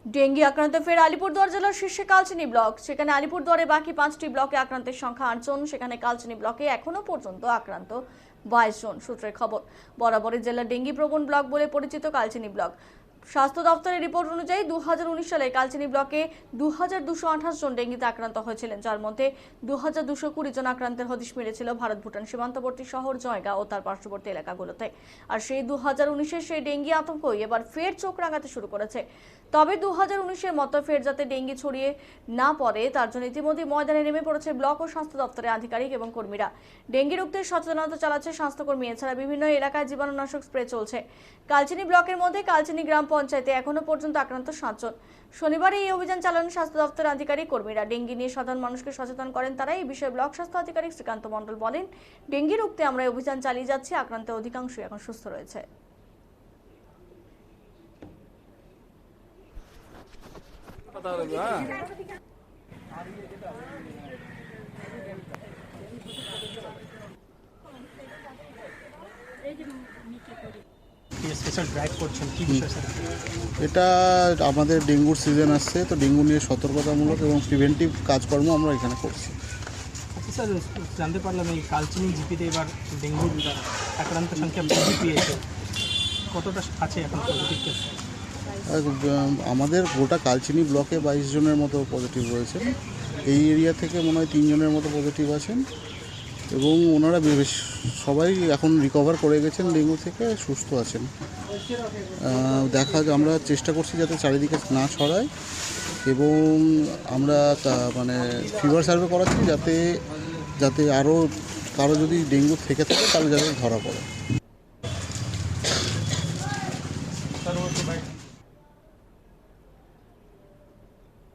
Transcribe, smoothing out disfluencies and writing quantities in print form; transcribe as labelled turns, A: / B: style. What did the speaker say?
A: Dengue আক্রান্ত ফের আলিপুরদুয়ার জেলার শীর্ষে কালচিনি ব্লক। সেখানে আলিপুরদুয়ারে বাকি 5টি ব্লকে আক্রান্তের সংখ্যা 8 জন। সেখানে কালচিনি ব্লকে এখনো পর্যন্ত আক্রান্ত 22 জন। সূত্রের খবর, বরাবরই জেলার ডেঙ্গি প্রবণ ব্লক বলে পরিচিত কালচিনি ব্লক। স্বাস্থ্য দপ্তরের রিপোর্ট অনুযায়ী 2019 সালে কালচিনি ব্লকে 2228 জন ডেঙ্গিতে আক্রান্ত হয়েছিলেন, যার মধ্যে 2220 জন আক্রান্তের হদিশ মিলেছিল ভারত ভুটান সীমান্তবর্তী শহর জয়গা ও তার পার্শ্ববর্তী এলাকাগুলোতে। আর সেই 2019-এর সেই ডেঙ্গি আতঙ্কই এবার ফের চোখ রাঙাতে শুরু করেছে। তবে 2019-এর মতো ফের যাতে ডেঙ্গি ছড়িয়ে না পড়ে তার জন্য ইতিমধ্যে ময়দানে নেমে পড়েছে ব্লক ও স্বাস্থ্য দপ্তরের আধিকারিক এবং কর্মীরা। ডেঙ্গি রোগের সচেতনতা চালাচ্ছে স্বাস্থ্যকর্মী। এছাড়া বিভিন্ন এলাকায় জীবাণুনাশক স্প্রে চলছে। কালচিনি ব্লকের মধ্যে কালচিনি গ্রাম পঞ্চায়েতে এখনো পর্যন্ত আক্রান্ত 7 জন। শনিবার এই অভিযান চালান স্বাস্থ্য দপ্তরের আধিকারিক কর্মীরা। ডেঙ্গি নিয়ে সাধারণ মানুষকে সচেতন করেন তারা। এই বিষয়ে ব্লক স্বাস্থ্য আধিকারিক শ্রীকান্ত মণ্ডল বলেন, ডেঙ্গি রুখতে আমরা এই অভিযান চালিয়ে যাচ্ছি। আক্রান্তের অধিকাংশই এখন সুস্থ রয়েছে।
B: এটা আমাদের ডেঙ্গুর সিজন আসছে, তো ডেঙ্গু নিয়ে সতর্কতামূলক এবং প্রিভেন্টিভ কাজকর্ম আমরা এখানে করছি।
C: স্যার, জানতে পারলাম এই কালচিনি জিপিতে এবার ডেঙ্গুর আক্রান্ত সংখ্যা বৃদ্ধি পেয়েছে, কতটা আছে এখন পজিটিভ কেস?
B: আমাদের গোটা কালচিনি ব্লকে 22 জনের মতো পজিটিভ রয়েছেন। এই এরিয়া থেকে মনে হয় 3 জনের মতো পজিটিভ আছেন এবং ওনারা বেশ সবাই এখন রিকভার করে গেছেন, ডেঙ্গু থেকে সুস্থ আছেন। আমরা চেষ্টা করছি যাতে চারিদিকে না ছড়ায় এবং আমরা মানে ফিভার সার্ভে করাচ্ছি যাতে আরও কারো যদি ডেঙ্গু থেকে থাকে তাহলে যাতে ধরা পড়ে।